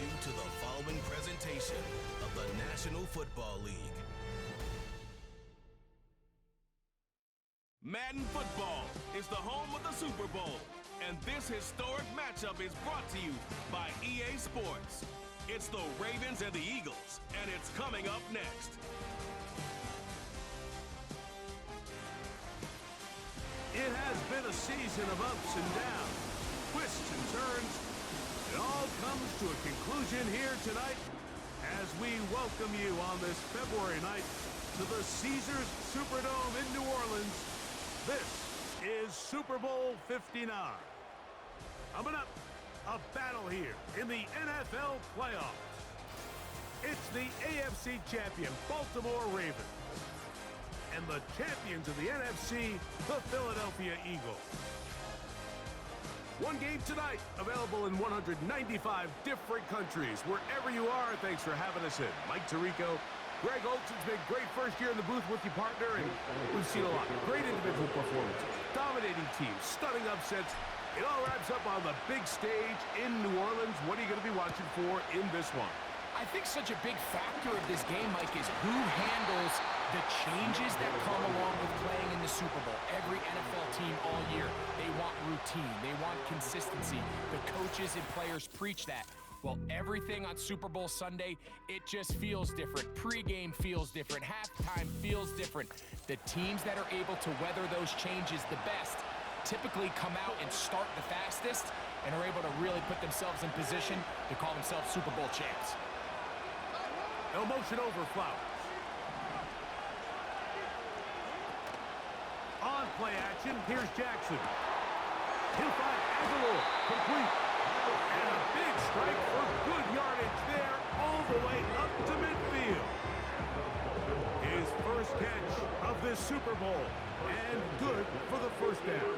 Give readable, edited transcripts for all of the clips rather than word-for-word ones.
you to the following presentation of the National Football League. Madden Football is the home of the Super Bowl, and this historic matchup is brought to you by EA Sports. It's the Ravens and the Eagles, and it's coming up next. It has been a season of ups and downs, twists and turns. It all comes to a conclusion here tonight as we welcome you on this February night to the Caesars Superdome in New Orleans. This is Super Bowl 59. Coming up, a battle here in the NFL playoffs. It's the AFC champion Baltimore Ravens and the champions of the NFC, the Philadelphia Eagles. One game tonight, available in 195 different countries. Wherever you are, thanks for having us in. Mike Tirico, Greg Olson's been great first year in the booth with you, partner, and we've seen a lot. Great individual performances, dominating teams, stunning upsets. It all wraps up on the big stage in New Orleans. What are you going to be watching for in this one? I think such a big factor of this game, Mike, is who handles the changes that come along with playing in the Super Bowl. Every NFL team all year, they want routine. They want consistency. The coaches and players preach that. Well, everything on Super Bowl Sunday, it just feels different. Pre-game feels different. Halftime feels different. The teams that are able to weather those changes the best typically come out and start the fastest and are able to really put themselves in position to call themselves Super Bowl champs. No motion over Flowers. On play action, here's Jackson. He'll find Aguilar, complete. And a big strike for good yardage there, all the way up to midfield. His first catch of this Super Bowl, and good for the first down.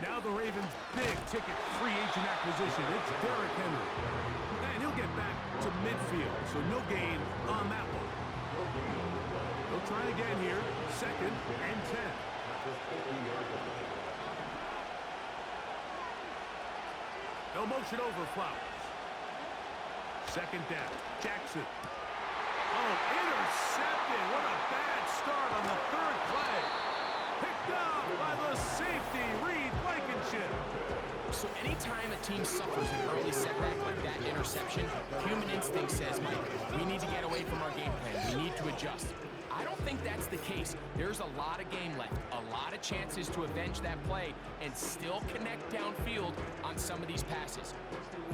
Now the Ravens' big-ticket free agent acquisition. It's Derrick Henry. And he'll get back to midfield, so no gain on that one. They'll try again here. 2nd and 10. No motion over Flowers. 2nd down. Jackson. Oh, intercepted. What a bad start on the 3rd play. Picked up by the safety, Reed Blankenship. So anytime a team suffers an early setback like that interception, human instinct says, Mike, we need to get away from our game plan. We need to adjust. I don't think that's the case. There's a lot of game left, a lot of chances to avenge that play and still connect downfield on some of these passes.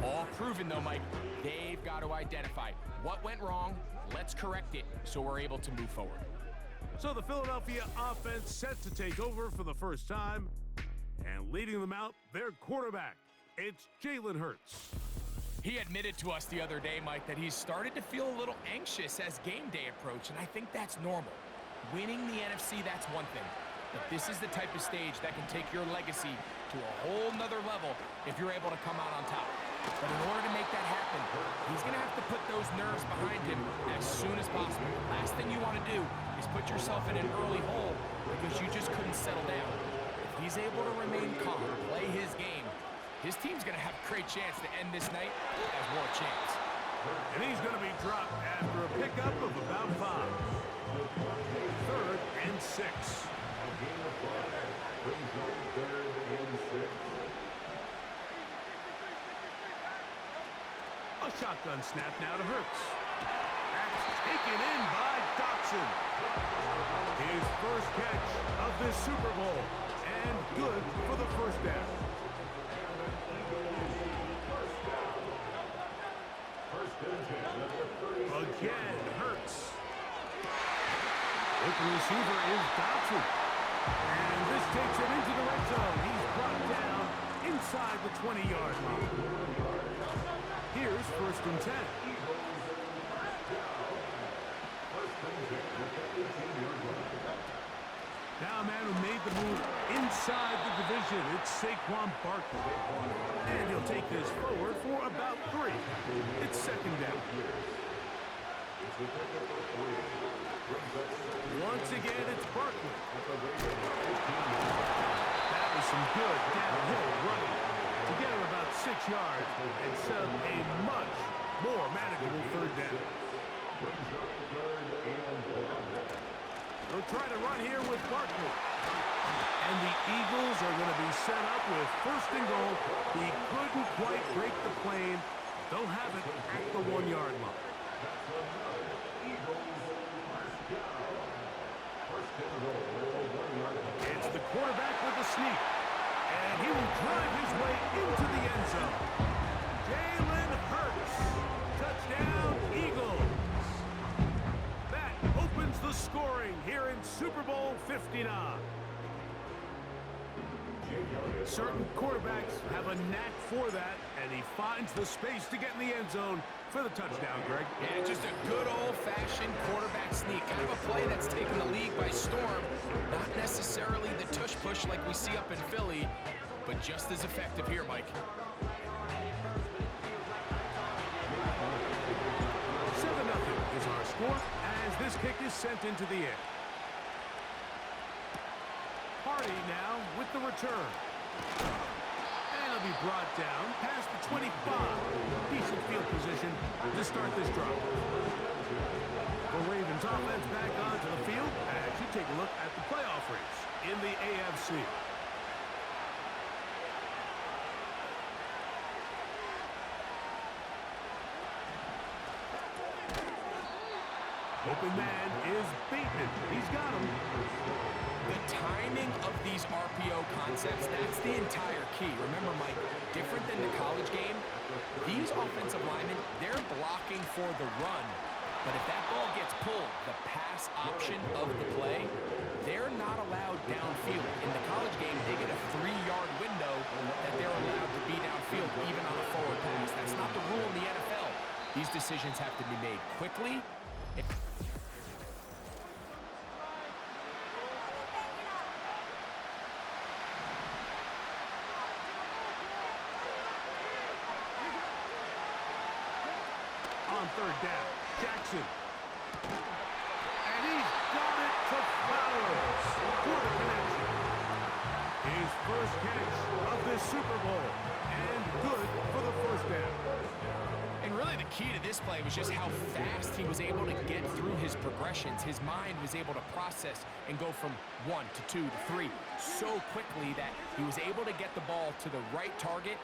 All proven, though, Mike, they've got to identify what went wrong, let's correct it so we're able to move forward. So the Philadelphia offense set to take over for the first time, and leading them out, their quarterback. It's Jalen Hurts. He admitted to us the other day, Mike, that he's started to feel a little anxious as game day approached, and I think that's normal. Winning the NFC, that's one thing. But this is the type of stage that can take your legacy to a whole nother level if you're able to come out on top. But in order to make that happen, he's going to have to put those nerves behind him as soon as possible. Last thing you want to do is put yourself in an early hole because you just couldn't settle down. If he's able to remain calm, play his game, his team's going to have a great chance to end this night as world champs. And he's going to be dropped after a pickup of about 5. 3rd and 6. A shotgun snap now to Hurts. That's taken in by Dotson. His first catch of this Super Bowl, and good for the first down. Again, Hurts. Open receiver is Dotson. And this takes him into the red zone. He's brought down inside the 20-yard line. Here's 1st and 10. Now a man who made the move inside the division. It's Saquon Barkley. And he'll take this forward for about 3. It's 2nd down. Once again, it's Barkley. That was some good downhill running to get him about 6 yards and set up a much more manageable third down. They'll try to run here with Barkley. And the Eagles are going to be set up with first and goal. He couldn't quite break the plane. They'll have it at the 1-yard line. It's the quarterback with the sneak. And he will drive his way into the end zone. Jalen Hurts. Touchdown, Eagles. That opens the scoring here in Super Bowl 59. Certain quarterbacks have a knack for that, and he finds the space to get in the end zone for the touchdown, Greg. Yeah, just a good old-fashioned quarterback sneak. Kind of a play that's taken the league by storm. Not necessarily the tush-push like we see up in Philly, but just as effective here, Mike. 7-0 is our score as this kick is sent into the air. Party now with the return. And it'll be brought down past the 25. Decent field position to start this drive. The Ravens offense back onto the field as you take a look at the playoff race in the AFC. Open man is Bateman. He's got him. The timing of these RPO concepts, that's the entire key. Remember, Mike, different than the college game, these offensive linemen, they're blocking for the run. But if that ball gets pulled, the pass option of the play, they're not allowed downfield. In the college game, they get a 3-yard window that they're allowed to be downfield, even on a forward pass. That's not the rule in the NFL. These decisions have to be made quickly. On third down, Jackson. And he's got it to Flowers for the connection. His first catch of this Super Bowl, and good for the first down. And really the key to this play was just how fast he was able to get through his progressions. His mind was able to process and go from 1 to 2 to 3 so quickly that he was able to get the ball to the right target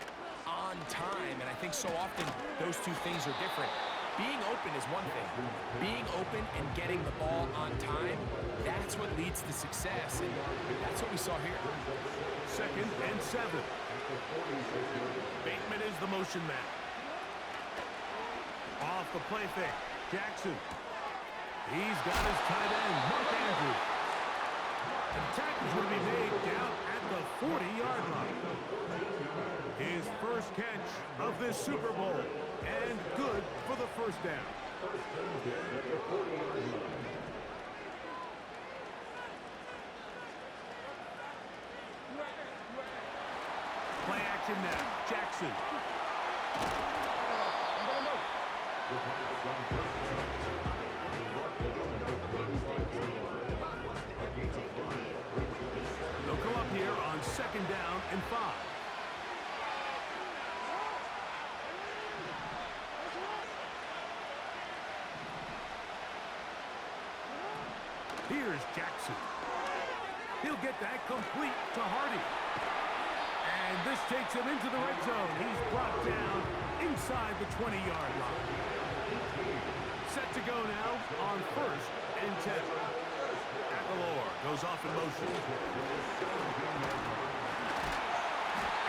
on time. And I think so often those two things are different. Being open is one thing. Being open and getting the ball on time, that's what leads to success. And that's what we saw here. 2nd and 7. Bateman is the motion man. Off the play fake, Jackson. He's got his tight end, Mark Andrews. The tackle's going to be made down at the 40-yard line. His first catch of this Super Bowl, and good for the first down. Play action now, Jackson. They'll go up here on 2nd down and 5. Here's Jackson. He'll get that complete to Hardy. And this takes him into the red zone. He's brought down inside the 20-yard line. Set to go now on 1st and 10. Aguilar goes off in motion.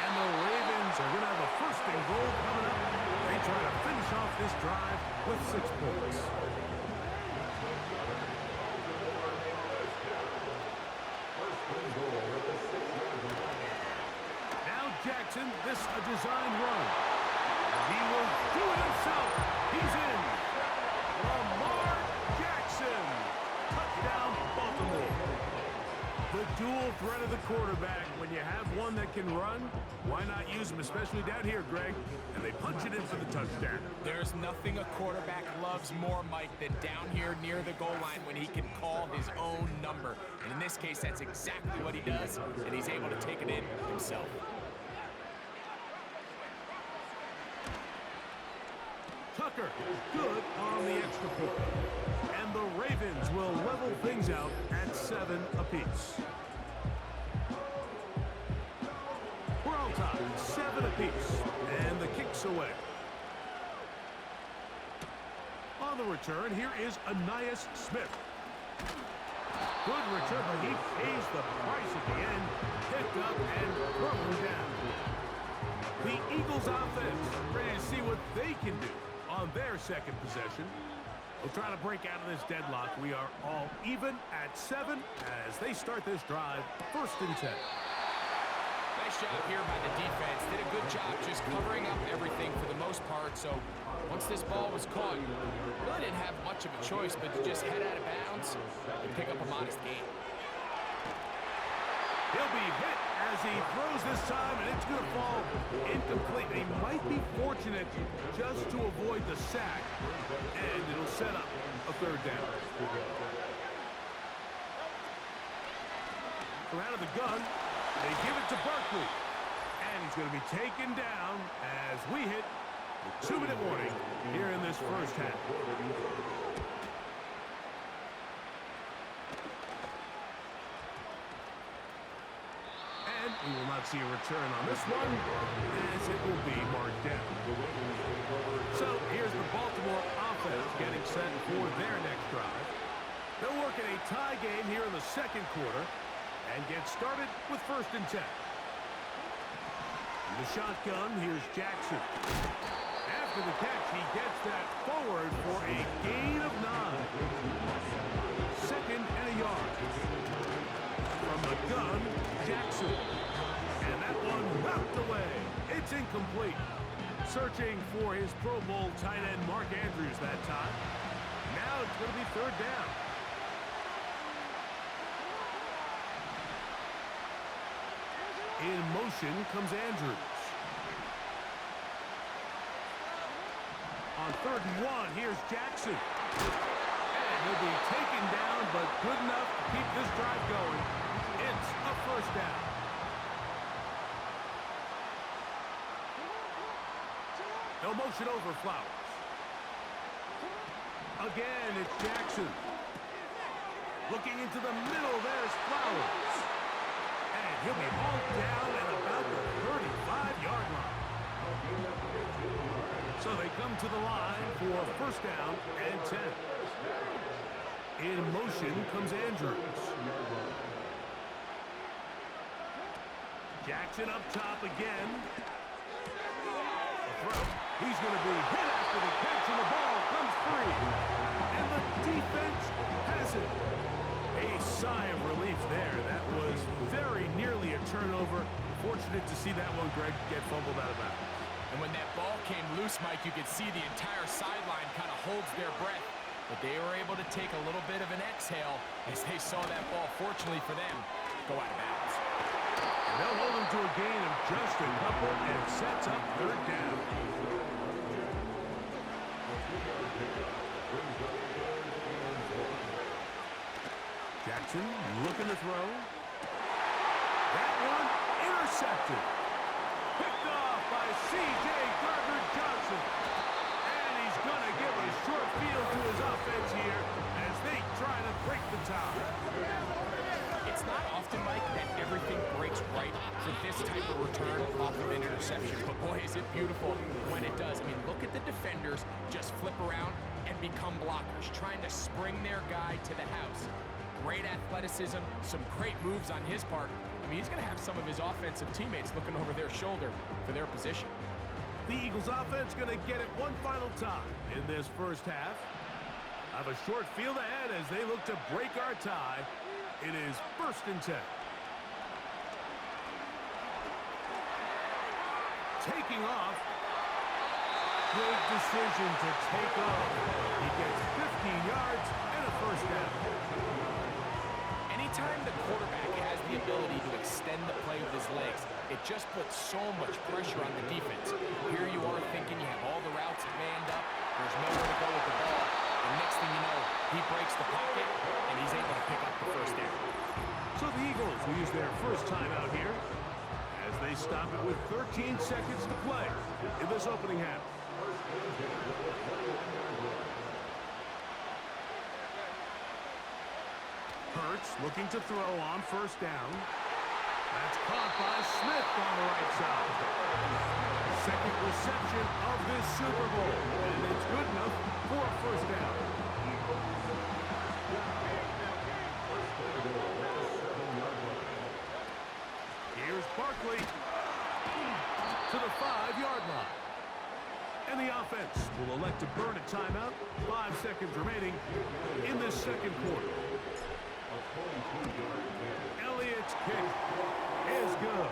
And the Ravens are going to have a first and goal coming up. They try to finish off this drive with 6 points. Jackson, this a designed run. He will do it himself. He's in. Lamar Jackson. Touchdown, Baltimore. The dual threat of the quarterback. When you have one that can run, why not use them, especially down here, Greg? And they punch it in for the touchdown. There's nothing a quarterback loves more, Mike, than down here near the goal line when he can call his own number. And in this case, that's exactly what he does, and he's able to take it in himself. Tucker, good on the extra point. And the Ravens will level things out at 7 apiece. We're all tied, 7 apiece, and the kick's away. On the return, here is Anias Smith. Good return, but he pays the price at the end. Picked up and thrown down. The Eagles offense ready to see what they can do on their second possession. We'll try to break out of this deadlock. We are all even at 7 as they start this drive, 1st and 10. Nice job here by the defense. Did a good job just covering up everything for the most part. So once this ball was caught, really didn't have much of a choice but to just head out of bounds and pick up a modest gain. He'll be hit as he throws this time, and it's going to fall incomplete. He might be fortunate just to avoid the sack, and it'll set up a 3rd down. From out of the gun, they give it to Barkley, and he's going to be taken down as we hit the 2-minute warning here in this first half. We will not see a return on this one, as it will be marked down. So here's the Baltimore offense getting set for their next drive. They'll work in a tie game here in the 2nd quarter and get started with 1st and 10. In the shotgun, here's Jackson. After the catch, he gets that forward for a gain of 9. 2nd and a yard. From the gun, Jackson. And that one knocked away. It's incomplete. Searching for his Pro Bowl tight end Mark Andrews that time. Now it's going to be 3rd down. In motion comes Andrews. On 3rd and 1, here's Jackson. And he'll be taken down, but good enough to keep this drive going. It's a 1st down. No motion over Flowers. Again, it's Jackson. Looking into the middle, there's Flowers. And he'll be hauled down at about the 35-yard line. So they come to the line for 1st down and 10. In motion comes Andrews. Jackson up top again. A throw. He's going to be hit after the catch, and the ball comes free. And the defense has it. A sigh of relief there. That was very nearly a turnover. Fortunate to see that one, Greg, get fumbled out of bounds. And when that ball came loose, Mike, you could see the entire sideline kind of holds their breath. But they were able to take a little bit of an exhale as they saw that ball, fortunately for them, go out of bounds. And they'll hold him to a gain of just a couple and sets up 3rd down. Jackson looking to throw. That one intercepted. Picked off by C.J. Gardner-Johnson. And he's going to give a short field to his offense here as they try to break the tie. It's not often, Mike, that everything breaks right for this type of return off of an interception. But boy, is it beautiful when it does. I mean, look at the defenders just flip around and become blockers, trying to spring their guy to the house. Great athleticism, some great moves on his part. I mean, he's going to have some of his offensive teammates looking over their shoulder for their position. The Eagles offense going to get it one final time in this first half. Have a short field ahead as they look to break our tie. It is 1st and 10. Taking off. Good decision to take off. He gets 15 yards and a 1st down. Anytime the quarterback has the ability to extend the play with his legs, it just puts so much pressure on the defense. Here you are thinking you have all the routes manned up, there's nowhere to go with the ball, and next thing you know, he breaks the pocket, and he's able to pick up the first down. So the Eagles will use their first timeout here as they stop it with 13 seconds to play in this opening half. Hurts looking to throw on first down. That's caught by Smith on the right side. Second reception of this Super Bowl, and it's good enough for a first down. Here's Barkley to the 5-yard line. And the offense will elect to burn a timeout. 5 seconds remaining in this second quarter. Elliott's kick is good.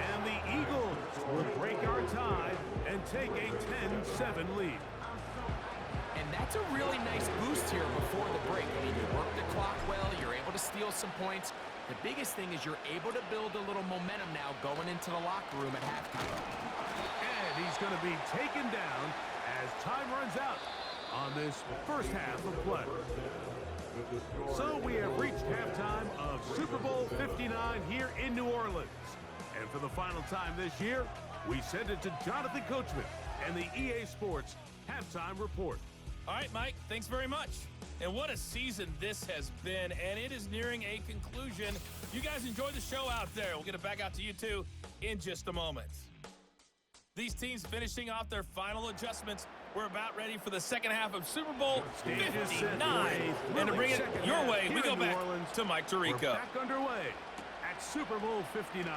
And the Eagles will break our tie and take a 10-7 lead. And that's a really nice boost here before the break. I mean, you work the clock well, you're able to steal some points. The biggest thing is you're able to build a little momentum now going into the locker room at halftime. And he's going to be taken down as time runs out on this first half of play. So we have reached halftime of Super Bowl 59 here in New Orleans. And for the final time this year, we send it to Jonathan Coachman and the EA Sports Halftime Report. All right, Mike, thanks very much. And what a season this has been, and it is nearing a conclusion. You guys enjoy the show out there. We'll get it back out to you two in just a moment. These teams finishing off their final adjustments. We're about ready for the second half of Super Bowl 59. And to bring it your way, we go back to Mike Tirico. We're back underway at Super Bowl 59.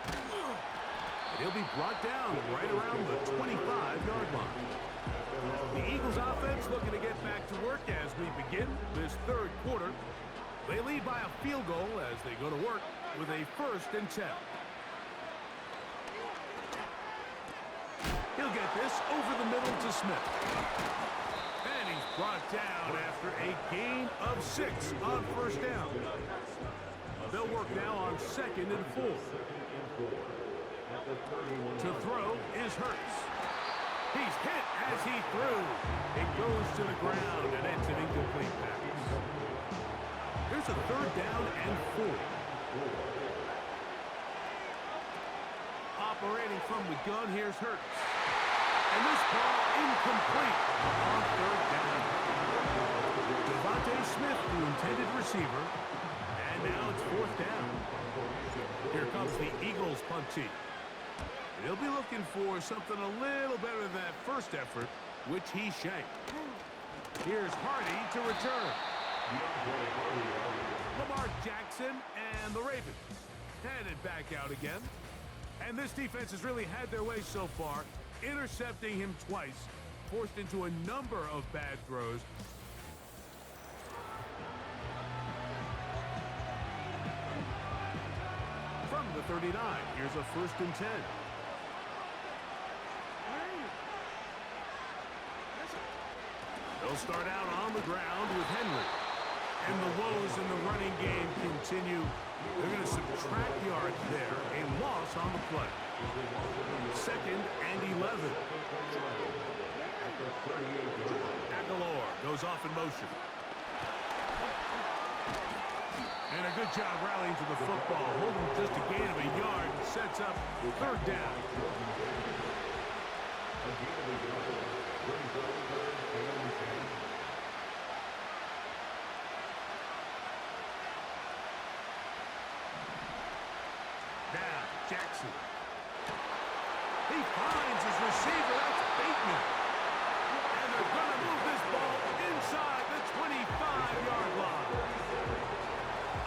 And he'll be brought down right around the 25-yard line. The Eagles offense looking to get back to work as we begin this third quarter. They lead by a field goal as they go to work with a 1st and 10. He'll get this over the middle to Smith. And he's brought down after a gain of 6 on first down. They'll work now on 2nd and 4. To throw is Hurts. He's hit as he threw. It goes to the ground, and it's an incomplete pass. Here's a 3rd down and 4. Operating from the gun, here's Hurts. And this ball incomplete on 3rd down. Devontae Smith, the intended receiver. And now it's 4th down. Here comes the Eagles punt team. They'll be looking for something a little better than that first effort, which he shanked. Here's Hardy to return. Lamar Jackson and the Ravens headed back out again. And this defense has really had their way so far, intercepting him twice, forced into a number of bad throws. From the 39, here's a 1st and 10. They'll start out on the ground with Henry. And the woes in the running game continue. They're going to subtract yards there. A loss on the play. 2nd and 11. Aguilar goes off in motion. And a good job rallying to the football. Holding just a gain of a yard. Sets up 3rd down. Now, Jackson. He finds his receiver. That's Bateman. And they're going to move this ball inside the 25-yard line.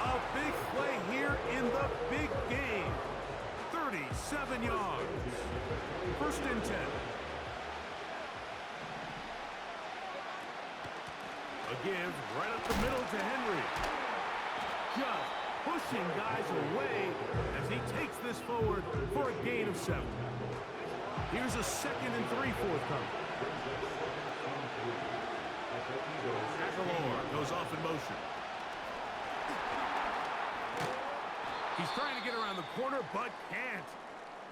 A big play here in the big game. 37 yards. 1st and 10. A give right up the middle to Henry. Just pushing guys away as he takes this forward for a gain of 7. Here's a 2nd and 3 forthcoming. Aguilar goes off in motion. He's trying to get around the corner, but can't.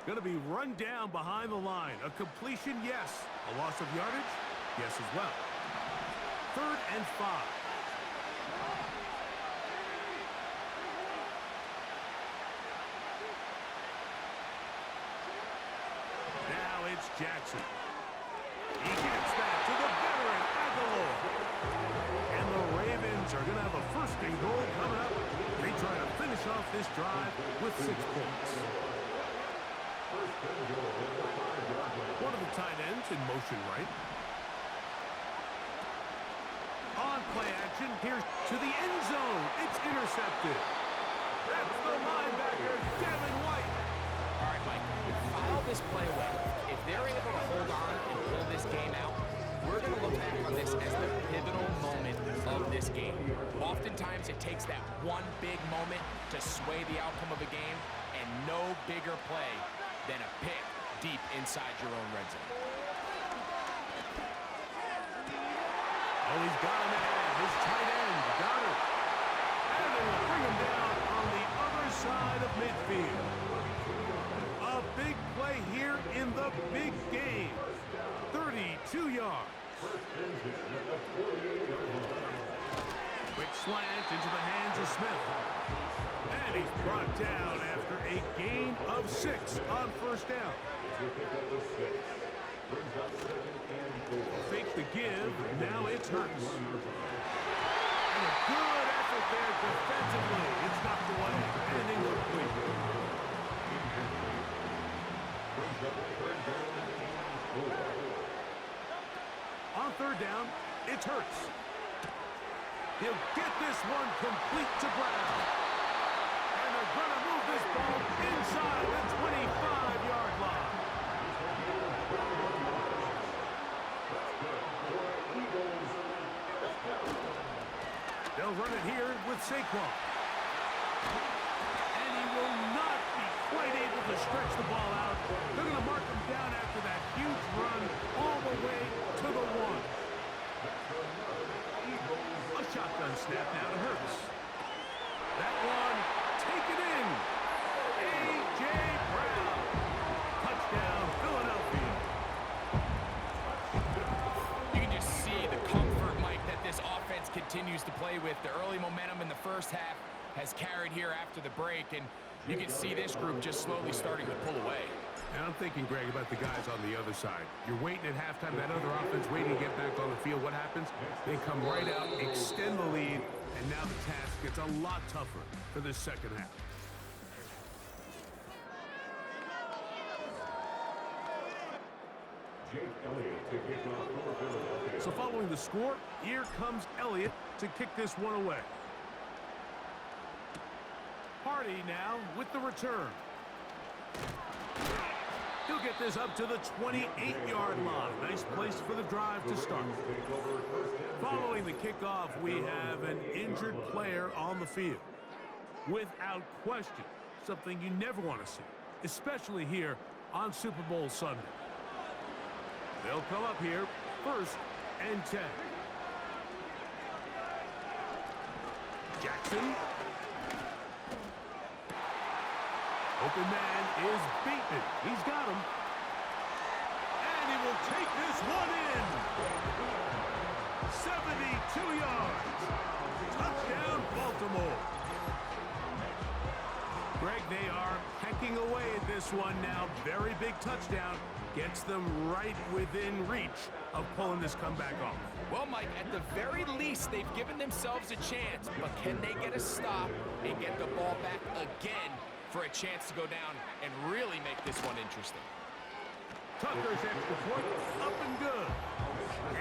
Going to be run down behind the line. A completion, yes. A loss of yardage, yes as well. 3rd and 5. Now it's Jackson. He gets that to the veteran, Aguilar. And the Ravens are going to have a 1st and goal coming up. They try to finish off this drive with 6 points. One of the tight ends in motion right. On play action, here to the end zone. It's intercepted. That's the linebacker, Devin White. All right, Mike, file this play away. If they're able to hold on and pull this game out, we're going to look back on this as the pivotal moment of this game. Oftentimes, it takes that one big moment to sway the outcome of a game, and no bigger play than a pick deep inside your own red zone. Oh, he's got him in. His tight end got it. And they will bring him down on the other side of midfield. A big play here in the big game. 32 yards. Quick slant into the hands of Smith. And he's brought down after a gain of 6 on 1st down. Fake the give. Now it's Hurts. And a good effort there defensively. It's knocked away and incomplete. On 3rd down, it's Hurts. He'll get this one complete to Brown. And they're going to move this ball inside the 25-yard line. They'll run it here with Saquon. And he will not be quite able to stretch the ball out. They're going to mark him down after that huge run all the way to the 1. A shotgun snap now to Hurts. That one taken in. A.J. Brown. Touchdown, Philadelphia. You can just see the comfort, Mike, that this offense continues to play with. The early momentum in the 1st half has carried here after the break, and you can see this group just slowly starting to pull away. And I'm thinking, Greg, about the guys on the other side. You're waiting at halftime, that other offense waiting to get back on the field. What happens? They come right out, extend the lead, and now the task gets a lot tougher for this 2nd half. So following the score, here comes Elliott to kick this one away. Hardy now with the return. He'll get this up to the 28-yard line. Nice place for the drive to start. Following the kickoff, we have an injured player on the field. Without question, something you never want to see, especially here on Super Bowl Sunday. They'll come up here, 1st and 10. Jackson. Open man is Bateman. He's got him. And he will take this one in. 72 yards. Touchdown, Baltimore. Greg, they are hacking away at this one now. Very big touchdown. Gets them right within reach of pulling this comeback off. Well, Mike, at the very least, they've given themselves a chance. But can they get a stop and get the ball back again for a chance to go down and really make this one interesting? Tucker's extra point up and good.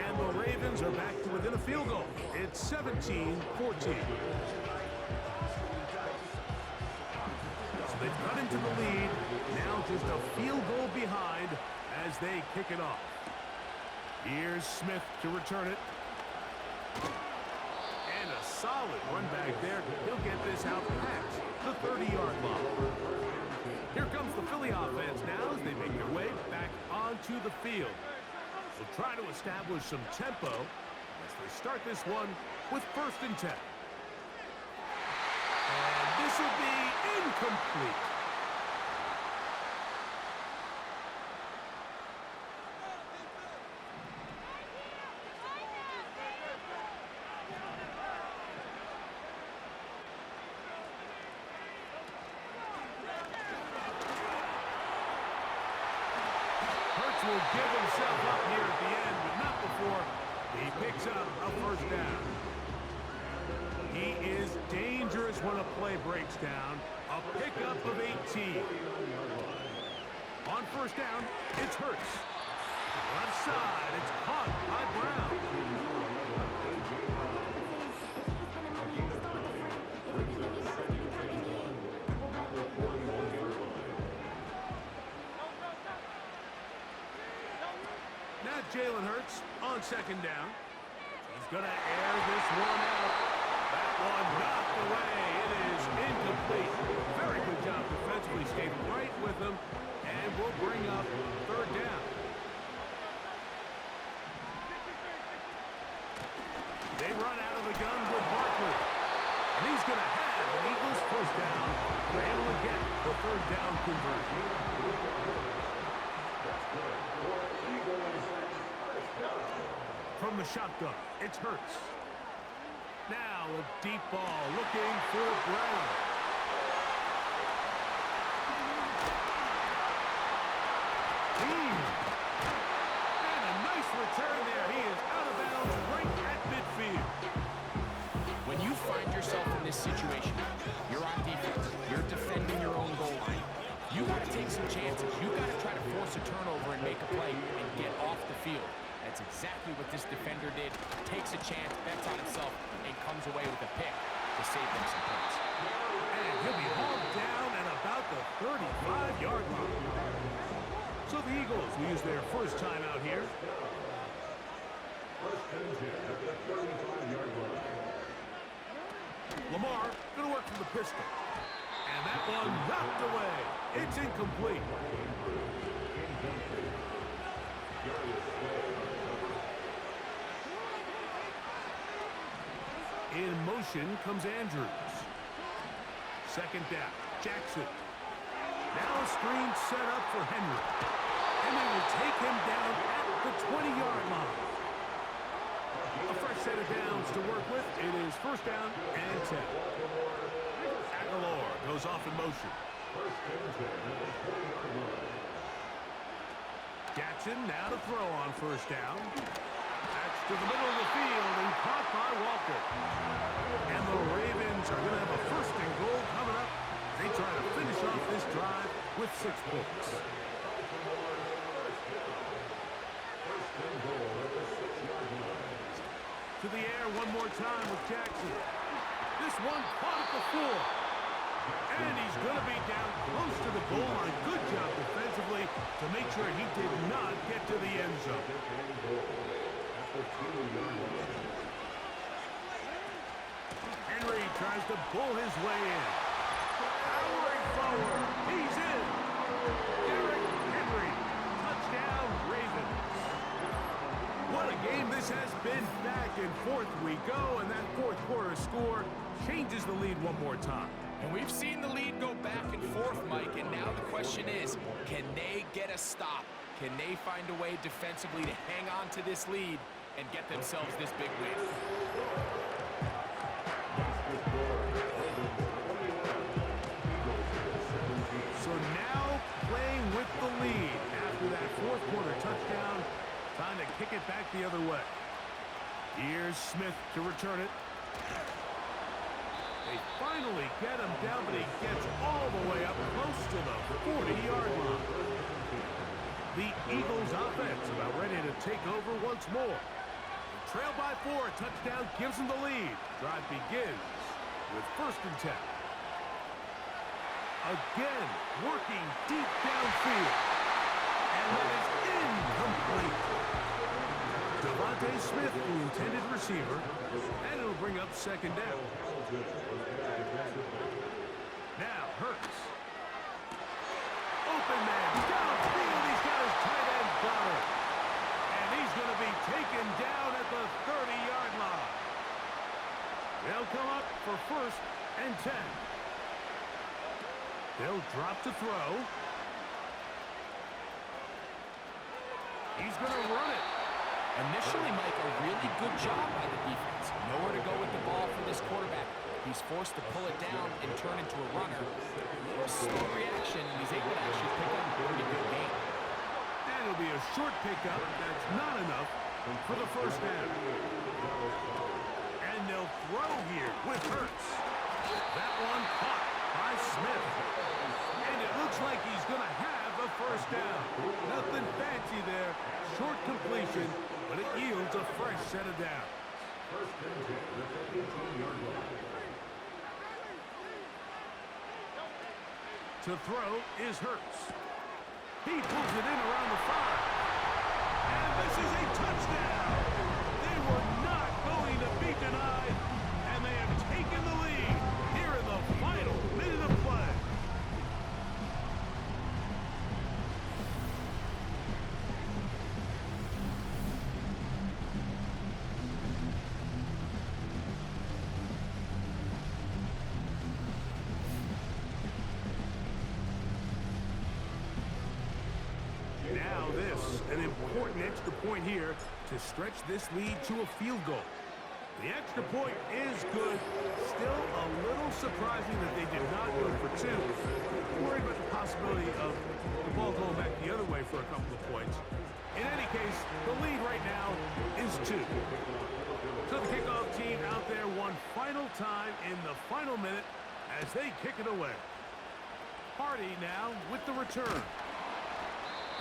And the Ravens are back to within a field goal. It's 17-14. So they've cut into the lead. Now just a field goal behind as they kick it off. Here's Smith to return it. And a solid run back there. He'll get this out past the 30-yard line. Here comes the Philly offense now as they make their way back onto the field. They'll try to establish some tempo. as they start this one with 1st and 10. And this will be incomplete. Will give himself up here at the end, but not before he picks up a 1st down. He is dangerous when a play breaks down. A pickup of 18. On 1st down, it's Hurts. Left side, it's caught by Brown. Now Jalen Hurts on 2nd down. He's going to air this one out. That one knocked away. It is incomplete. Very good job defensively. Stayed right with him. And we'll bring up 3rd down. They run out of the gun with Barkley. And he's going to have an Eagles 1st down. They're able to get the 3rd down conversion. From the shotgun, it's Hurts. Now a deep ball looking for Brown. And a nice return there. He is out of bounds right at midfield. When you find yourself in this situation, you're on defense, you're defending your own goal line. You got to take some chances. You got to try to force a turnover and make a play and get off the field. That's exactly what this defender did. Takes a chance, bets on himself, and comes away with a pick to save them some points. And he'll be hauled down at about the 35-yard line. So the Eagles will use their 1st time out here. Lamar going to work from the pistol. And that one knocked away. It's incomplete. In motion comes Andrews. 2nd down, Jackson. Now a screen set up for Henry. And they will take him down at the 20-yard line. A fresh set of downs to work with. It is 1st down and 10. Aguilar goes off in motion. Jackson now to throw on 1st down. That's to the middle of the field and caught by Walker. And the Ravens are going to have a 1st and goal coming up. They try to finish off this drive with 6 points. To the air one more time with Jackson. This one caught at the 4. And he's going to be down close to the goal line. Good job defensively to make sure he did not get to the end zone. Henry tries to pull his way in. Powering forward. He's in. Derrick Henry. Touchdown, Ravens. What a game this has been. Back and forth we go, and that 4th quarter score changes the lead one more time. And we've seen the lead go back and forth, Mike, and now the question is, can they get a stop? Can they find a way defensively to hang on to this lead and get themselves this big win? So now playing with the lead after that 4th quarter touchdown. Time to kick it back the other way. Here's Smith to return it. They finally get him down, but he gets all the way up close to the 40-yard line. The Eagles offense about ready to take over once more. They trail by 4. Touchdown gives them the lead. Drive begins with 1st and 10. Again, working deep downfield. And that is incomplete. Devontae Smith, the intended receiver, and it'll bring up 2nd down. Now, Hurts. Open man, downfield, he's got his tight end got it. And he's going to be taken down at the 30-yard for 1st and 10. They'll drop to throw. He's going to run it. Initially, Mike, a really good job by the defense. Nowhere to go with the ball for this quarterback. He's forced to pull it down and turn into a runner. Slow reaction, and he's able to actually pick up a pretty good gain. And it'll be a short pickup. That's not enough for the 1st down. And they'll throw here with Hurts. That one caught by Smith. And it looks like he's going to have a 1st down. Nothing fancy there. Short completion, but it yields a fresh set of downs. To throw is Hurts. He pulls it in around the 5. And this is a touchdown. They were not going to be denied, and they have taken the lead here in the final minute of play. Now this, an important extra point here to stretch this lead to a field goal. The extra point is good. Still a little surprising that they did not go for 2. Worried about the possibility of the ball going back the other way for a couple of points. In any case, the lead right now is 2. So the kickoff team out there one final time in the final minute as they kick it away. Hardy now with the return.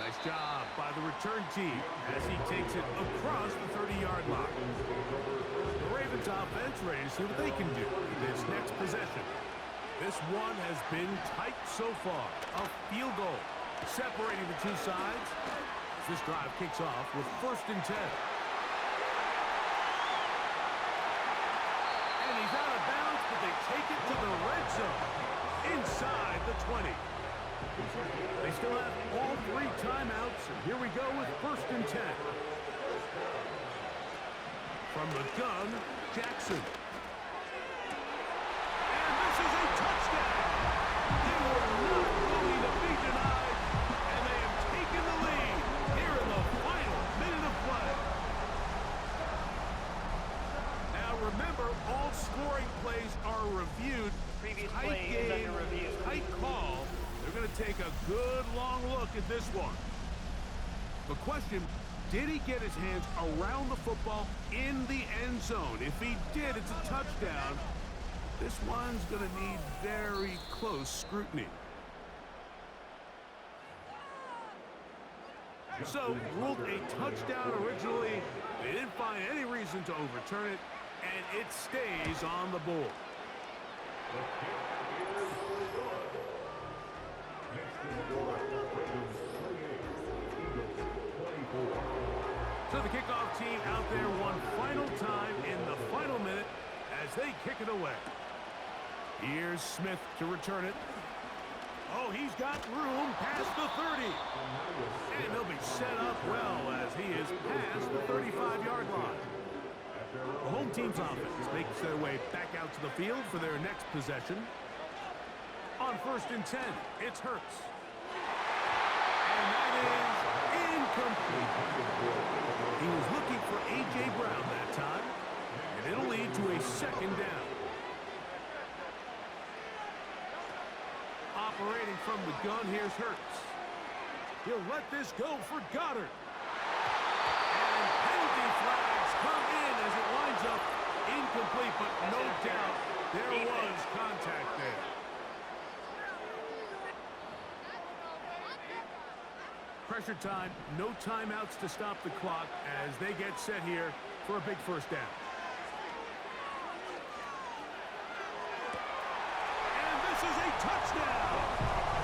Nice job by the return team as he takes it across the 30-yard line. The Ravens offense ready to see what they can do in this next possession. This one has been tight so far. A field goal separating the two sides. This drive kicks off with 1st and 10. And he's out of bounds, but they take it to the red zone inside the 20. They still have all 3 timeouts, and here we go with 1st and 10. From the gun, Jackson. And this is a touchdown! They were not going to be denied, and they have taken the lead here in the final minute of play. Now remember, all scoring plays are reviewed. Previous Tight play is game, under review. tight call. They're going to take a good long look at this one. The question, did he get his hands around the football in the end zone? If he did, it's a touchdown. This one's going to need very close scrutiny. So, ruled a touchdown originally. They didn't find any reason to overturn it, and it stays on the board. So the kickoff team out there one final time in the final minute as they kick it away. Here's Smith to return it. Oh, he's got room past the 30. And he'll be set up well as he is past the 35-yard line. The home team's offense makes their way back out to the field for their next possession. On 1st and 10, it's Hurts. And that is incomplete. He was looking for A.J. Brown that time, and it'll lead to a 2nd down. Operating from the gun, here's Hurts. He'll let this go for Goddard. And penalty flags come in as it winds up incomplete, but no doubt there was contact there. Pressure time, no timeouts to stop the clock as they get set here for a big 1st down. And this is a touchdown!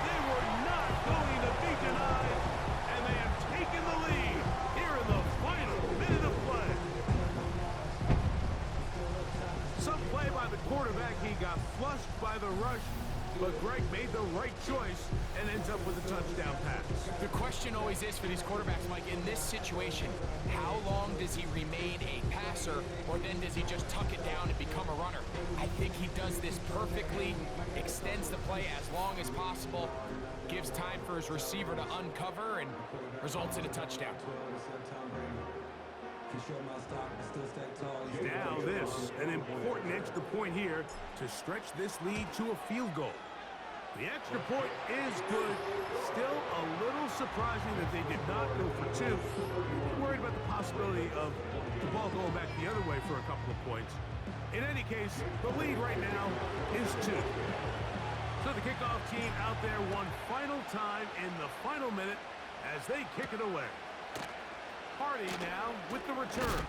They were not going to be denied, and they have taken the lead here in the final minute of play. Some play by the quarterback. He got flushed by the rush, but Greg made the right choice and ends up with a touchdown pass. The question always is for these quarterbacks, Mike, in this situation, how long does he remain a passer, or then does he just tuck it down and become a runner? I think he does this perfectly, extends the play as long as possible, gives time for his receiver to uncover, and results in a touchdown. Now this, an important extra point here to stretch this lead to a field goal. The extra point is good. Still a little surprising that they did not go for two. Worried about the possibility of the ball going back the other way for a couple of points. In any case, the lead right now is 2. So the kickoff team out there one final time in the final minute as they kick it away. Hardy now with the return.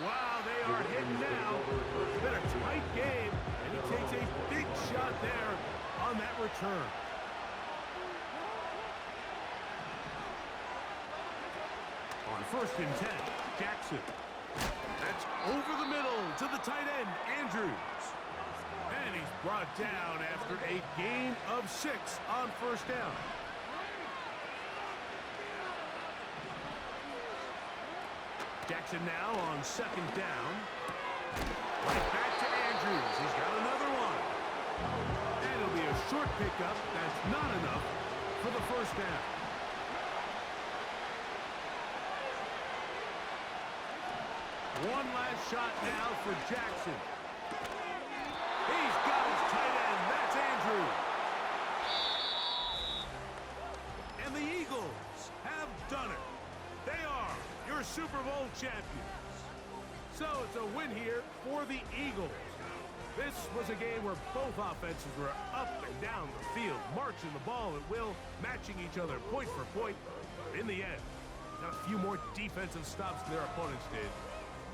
Wow, they are hitting now. It's been a tight game, and he takes a big shot there on that return. On 1st and 10, Jackson. That's over the middle to the tight end, Andrews. And he's brought down after a gain of 6 on 1st down. Jackson now on 2nd down. Right back to Andrews. He's got another one. And it'll be a short pickup. That's not enough for the 1st down. One last shot now for Jackson. He's got his tight end. That's Andrews. And the Eagles have done it. They are your Super Bowl champions. So it's a win here for the Eagles. This was a game where both offenses were up and down the field, marching the ball at will, matching each other point for point. But in the end, got a few more defensive stops than their opponents did.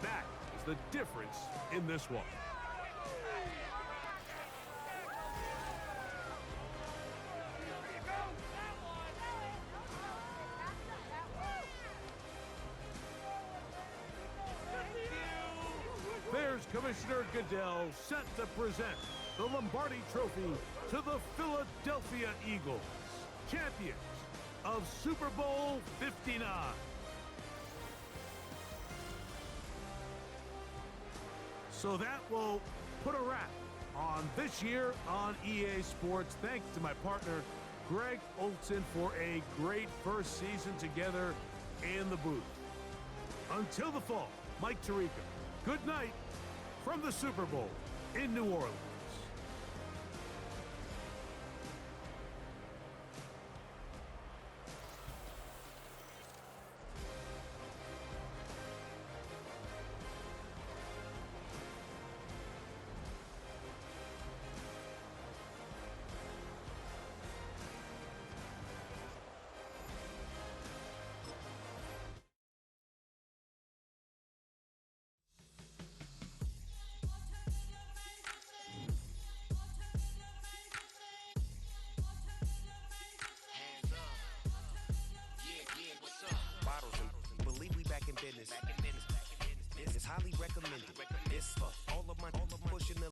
That is the difference in this one. There's Commissioner Goodell set to present the Lombardi Trophy to the Philadelphia Eagles, champions of Super Bowl 59. So that will put a wrap on this year on EA Sports. Thanks to my partner, Greg Olson, for a great first season together in the booth. Until the fall, Mike Tirico. Good night from the Super Bowl in New Orleans. Believe we back in business. This is highly recommended. This for